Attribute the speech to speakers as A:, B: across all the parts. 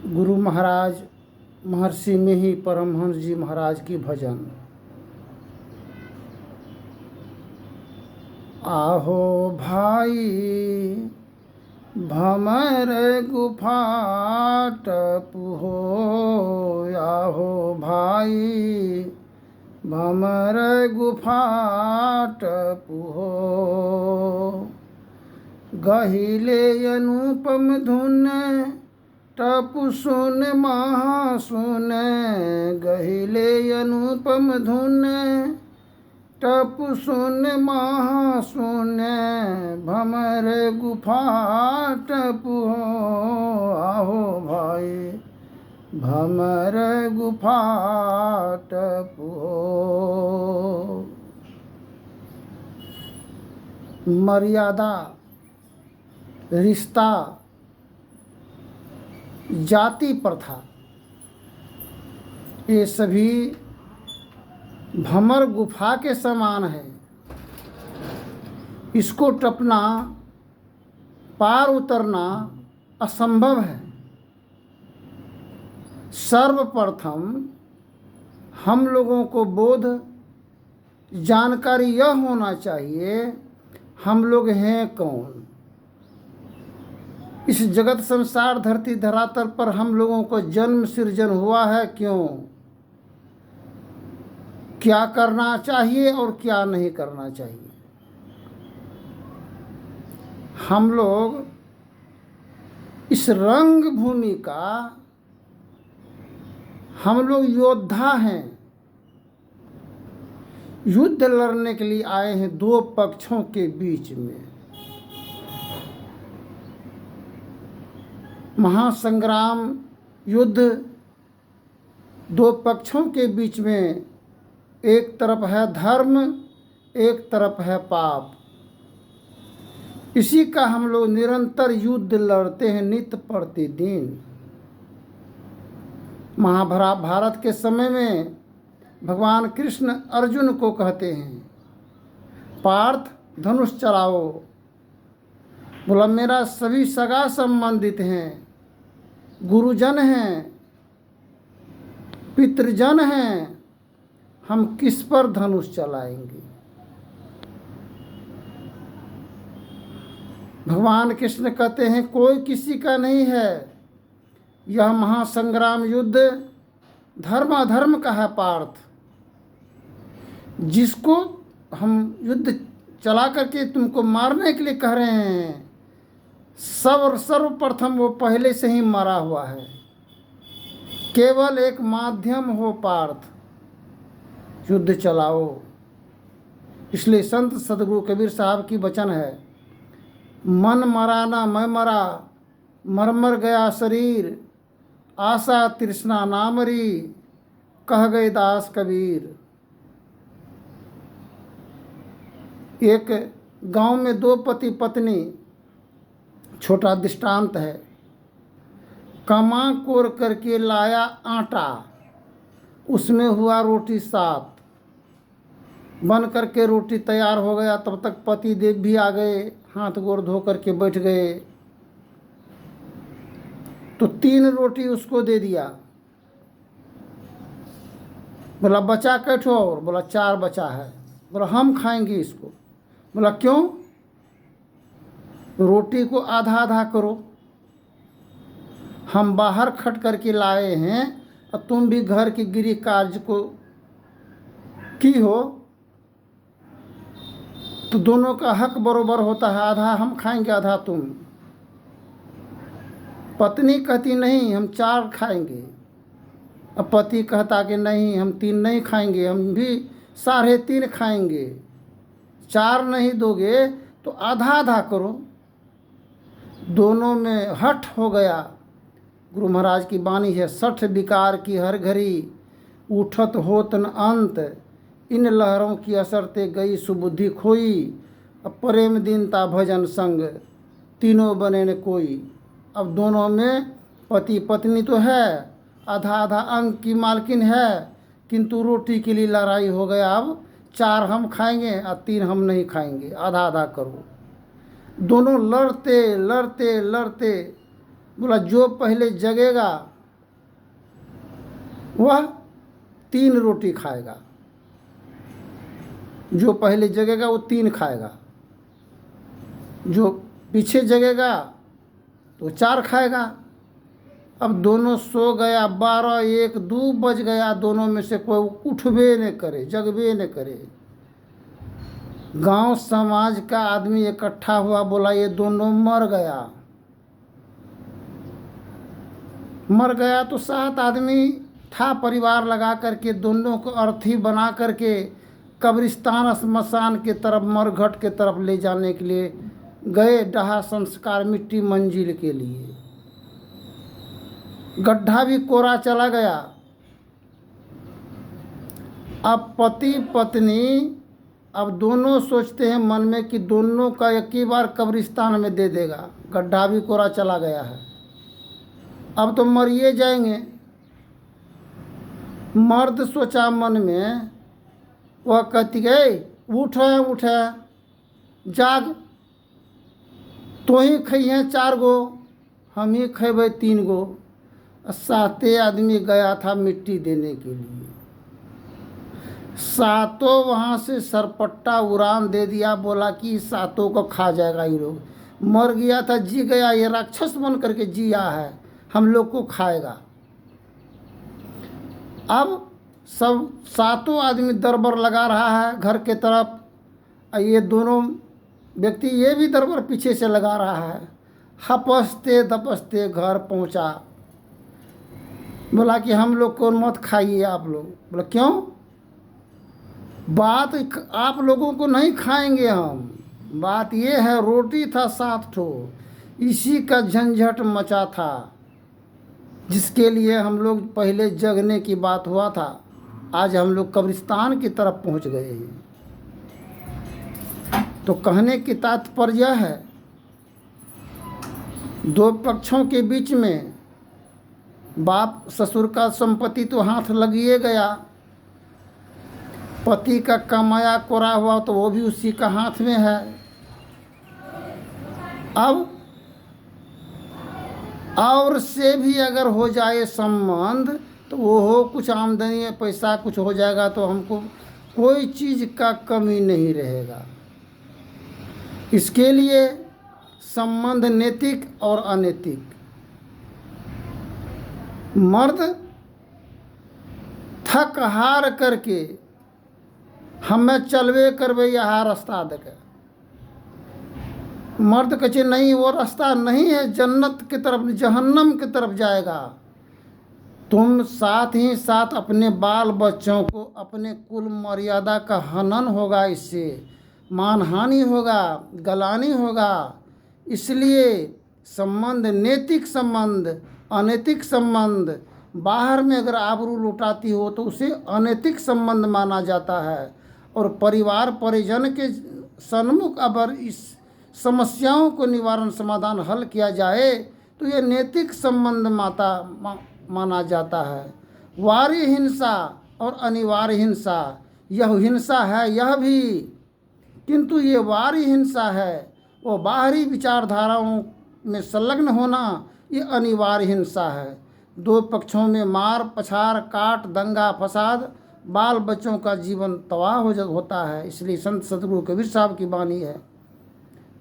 A: गुरु महाराज महर्षि में ही परमहंस जी महाराज की भजन। आहो भाई भमर गुफा टपुहो, आहो भाई भमर गुफा टपुहो। गहिले अनुपम धुन टपु सुन महासुन, गहिले अनुपम धुन टपु सुन महासुन। भमर गुफा टपु हो, आहो भाई भमर गुफा टपु हो। मर्यादा, रिश्ता, जाति प्रथा, ये सभी भमर गुफा के समान है। इसको टपना, पार उतरना असंभव है। सर्वप्रथम हम लोगों को बोध, जानकारी यह होना चाहिए हम लोग हैं कौन। इस जगत संसार धरती धरातल पर हम लोगों को जन्म सृजन हुआ है क्यों, क्या करना चाहिए और क्या नहीं करना चाहिए। हम लोग इस रंग भूमि का हम लोग योद्धा हैं। युद्ध लड़ने के लिए आए हैं दो पक्षों के बीच में। महासंग्राम युद्ध दो पक्षों के बीच में, एक तरफ है धर्म, एक तरफ है पाप। इसी का हम लोग निरंतर युद्ध लड़ते हैं नित्य प्रतिदिन। महाभारत के समय में भगवान कृष्ण अर्जुन को कहते हैं, पार्थ धनुष चलाओ। बोला मेरा सभी सगा संबंधित हैं, गुरुजन हैं, पितृजन हैं, हम किस पर धनुष चलाएंगे। भगवान कृष्ण कहते हैं कोई किसी का नहीं है। यह महासंग्राम युद्ध धर्म अधर्म का है पार्थ। जिसको हम युद्ध चला करके तुमको मारने के लिए कह रहे हैं, सर्वप्रथम वो पहले से ही मरा हुआ है। केवल एक माध्यम हो पार्थ, युद्ध चलाओ। इसलिए संत सदगुरु कबीर साहब की वचन है, मन मरा ना मैं मरा, मर मर गया शरीर, आशा तृष्णा ना मरी, कह गए दास कबीर। एक गांव में दो पति पत्नी, छोटा दृष्टांत है। कमा कोर करके लाया आटा, उसमें हुआ रोटी 7। बन करके रोटी तैयार हो गया, तब तक पति देव भी आ गए, हाथ गोड़ धो करके बैठ गए। तो 3 रोटी उसको दे दिया। बोला बचा कैठो और, बोला 4 बचा है। बोला हम खाएंगे इसको। बोला क्यों। रोटी को आधा आधा करो, हम बाहर खट करके लाए हैं और तुम भी घर की गृह कार्य को की हो, तो दोनों का हक बरोबर होता है। आधा हम खाएंगे आधा तुम। पत्नी कहती नहीं हम 4 खाएंगे, अब पति कहता कि नहीं हम 3 नहीं खाएंगे, हम भी 3.5 खाएंगे। 4 नहीं दोगे तो आधा आधा करो। दोनों में हठ हो गया। गुरु महाराज की वाणी है, 60 विकार की हर घड़ी, उठत होत न अंत, इन लहरों की असरते गई सुबुद्धि खोई। अब प्रेम दीनता भजन संग, तीनों बने न कोई। अब दोनों में पति पत्नी तो है, आधा आधा अंग की मालकिन है, किंतु रोटी के लिए लड़ाई हो गया। अब 4 हम खाएंगे और 3 हम नहीं खाएंगे, आधा आधा करो। दोनों लड़ते लड़ते लड़ते, बोला जो पहले जगेगा वह 3 रोटी खाएगा, जो पहले जगेगा वो 3 खाएगा, जो पीछे जगेगा तो 4 खाएगा। अब दोनों सो गया, 12 1 2 बज गया, दोनों में से कोई उठबे न करे, जगबे न करे। गांव समाज का आदमी इकट्ठा हुआ, बोला ये दोनों मर गया। मर गया तो 7 आदमी था परिवार लगा करके, दोनों को अर्थी बना करके कब्रिस्तान स्मशान के तरफ, मरघट के तरफ ले जाने के लिए गए, डहा संस्कार मिट्टी मंजिल के लिए। गड्ढा भी कोरा चला गया। अब पति पत्नी, अब दोनों सोचते हैं मन में कि दोनों का एक ही बार कब्रिस्तान में दे देगा, गड्ढा भी कोरा चला गया है, अब तो मरिए जाएंगे। मर्द सोचा मन में, वह कहती गए उठ उठ जाग, तो ही खइहे 4 गो, हम ही खेबै 3 गो। 7 आदमी गया था मिट्टी देने के लिए, 7 वहाँ से सरपट्टा उड़ान दे दिया, बोला कि 7 को खा जाएगा ये लोग। मर गया था, जी गया, ये राक्षस बन करके जिया है, हम लोग को खाएगा। अब सब 7 आदमी दरबार लगा रहा है घर के तरफ, ये दोनों व्यक्ति ये भी दरबार पीछे से लगा रहा है। हपसते दपसते घर पहुंचा, बोला कि हम लोग को मत खाइए आप लोग। बोला क्यों? बात आप लोगों को नहीं खाएंगे हम, बात ये है रोटी था 7 ठो, इसी का झंझट मचा था, जिसके लिए हम लोग पहले जगने की बात हुआ था। आज हम लोग कब्रिस्तान की तरफ पहुंच गए हैं। तो कहने की तात्पर्य है, 2 पक्षों के बीच में बाप ससुर का संपत्ति तो हाथ लगिए गया, पति का कमाया कोरा हुआ तो वो भी उसी का हाथ में है। अब और से भी अगर हो जाए संबंध तो वो हो कुछ आमदनी पैसा कुछ हो जाएगा तो हमको कोई चीज़ का कमी नहीं रहेगा। इसके लिए संबंध नैतिक और अनैतिक। मर्द थक हार करके हमें चलवे करवे यहाँ रास्ता देके, मर्द कहे नहीं वो रास्ता नहीं है, जन्नत की तरफ जहन्नम की तरफ जाएगा। तुम साथ ही साथ अपने बाल बच्चों को, अपने कुल मर्यादा का हनन होगा, इससे मानहानि होगा, गलानी होगा। इसलिए संबंध नैतिक संबंध, अनैतिक संबंध, बाहर में अगर आबरू लुटाती हो तो उसे अनैतिक संबंध माना जाता है। और परिवार परिजन के सन्मुख अगर इस समस्याओं को निवारण समाधान हल किया जाए तो यह नैतिक संबंध माना जाता है। वार्य हिंसा और अनिवार्य हिंसा, यह हिंसा है यह भी, किंतु ये वार्य हिंसा है, वो बाहरी विचारधाराओं में संलग्न होना, ये अनिवार्य हिंसा है। 2 पक्षों में मार पछाड़ काट दंगा फसाद, बाल बच्चों का जीवन तबाह होता है। इसलिए संत सतगुरु कबीर साहब की वाणी है,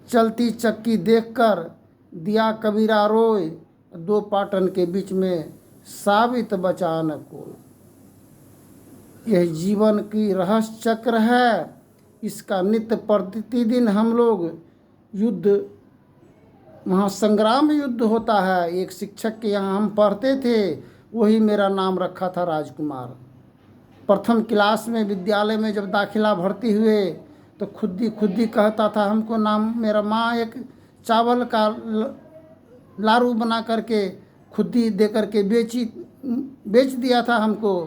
A: चलती चक्की देखकर दिया कबीरा रोए, 2 पाटन के बीच में साबित बचा न कोई। यह जीवन की रहस्य चक्र है, इसका नित्य प्रतिदिन हम लोग युद्ध, महासंग्राम युद्ध होता है। एक शिक्षक के यहाँ हम पढ़ते थे, वही मेरा नाम रखा था राजकुमार। प्रथम क्लास में विद्यालय में जब दाखिला भर्ती हुए तो खुद ही कहता था हमको नाम, मेरा माँ एक चावल का लारू बना करके खुद ही दे करके बेच दिया था हमको,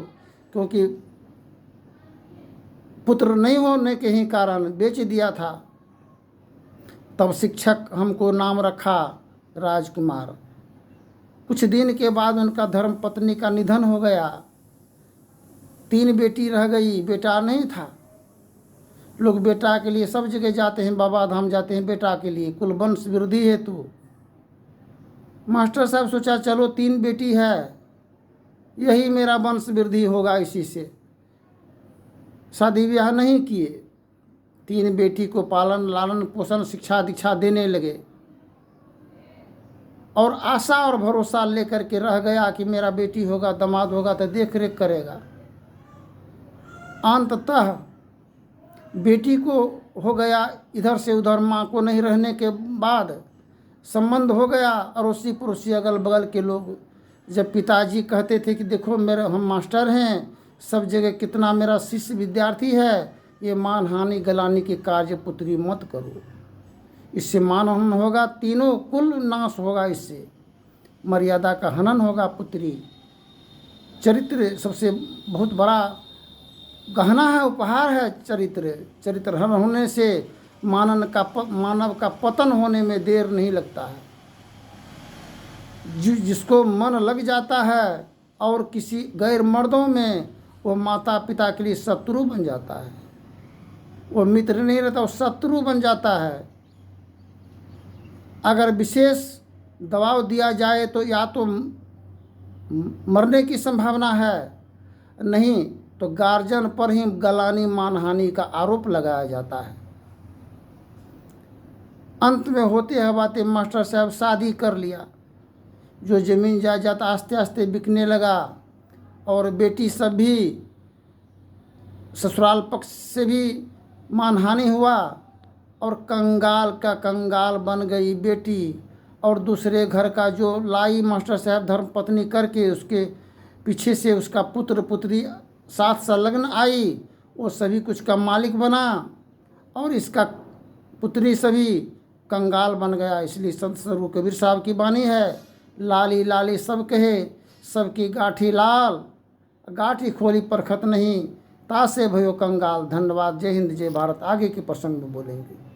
A: क्योंकि पुत्र नहीं होने के ही कारण बेच दिया था। तब शिक्षक हमको नाम रखा राजकुमार। कुछ दिन के बाद उनका धर्म पत्नी का निधन हो गया, 3 बेटी रह गई, बेटा नहीं था। लोग बेटा के लिए सब जगह जाते हैं, बाबा धाम जाते हैं बेटा के लिए, कुल वंश वृद्धि हेतु। मास्टर साहब सोचा चलो 3 बेटी है, यही मेरा वंश वृद्धि होगा, इसी से शादी ब्याह नहीं किए। 3 बेटी को पालन लालन पोषण शिक्षा दीक्षा देने लगे और आशा और भरोसा लेकर के रह गया कि मेरा बेटी होगा, दामाद होगा तो देख रेख करेगा। अंततः बेटी को हो गया इधर से उधर, माँ को नहीं रहने के बाद संबंध हो गया। अड़ोसी पड़ोसी अगल बगल के लोग जब पिताजी कहते थे कि देखो मेरे हम मास्टर हैं, सब जगह कितना मेरा शिष्य विद्यार्थी है, ये मानहानि गलानी के कार्य पुत्री मत करो, इससे मानहानि होगा, तीनों कुल नाश होगा, इससे मर्यादा का हनन होगा। पुत्री चरित्र सबसे बहुत बड़ा गहना है, उपहार है। चरित्र हनन होने से मानव का पतन होने में देर नहीं लगता है। जिसको मन लग जाता है और किसी गैर मर्दों में, वो माता पिता के लिए शत्रु बन जाता है, वो मित्र नहीं रहता, वो शत्रु बन जाता है। अगर विशेष दबाव दिया जाए तो या तो मरने की संभावना है, नहीं तो गार्जियन पर ही गलानी मानहानि का आरोप लगाया जाता है। अंत में होते हवाते मास्टर साहब शादी कर लिया। जो ज़मीन जायदाद आस्ते आस्ते बिकने लगा और बेटी सब भी ससुराल पक्ष से भी मानहानि हुआ और कंगाल का कंगाल बन गई बेटी। और दूसरे घर का जो लाई मास्टर साहब धर्म पत्नी करके, उसके पीछे से उसका पुत्र पुत्री साथ संलग्न आई, वो सभी कुछ का मालिक बना और इसका पुत्री सभी कंगाल बन गया। इसलिए संत स्वरूप कबीर साहब की वाणी है, लाली लाली सब कहे सबकी गाठी लाल, गाठी खोली परखत नहीं, तासे भयो कंगाल। धन्यवाद। जय हिंद जय भारत। आगे के प्रसंग में बोलेंगे।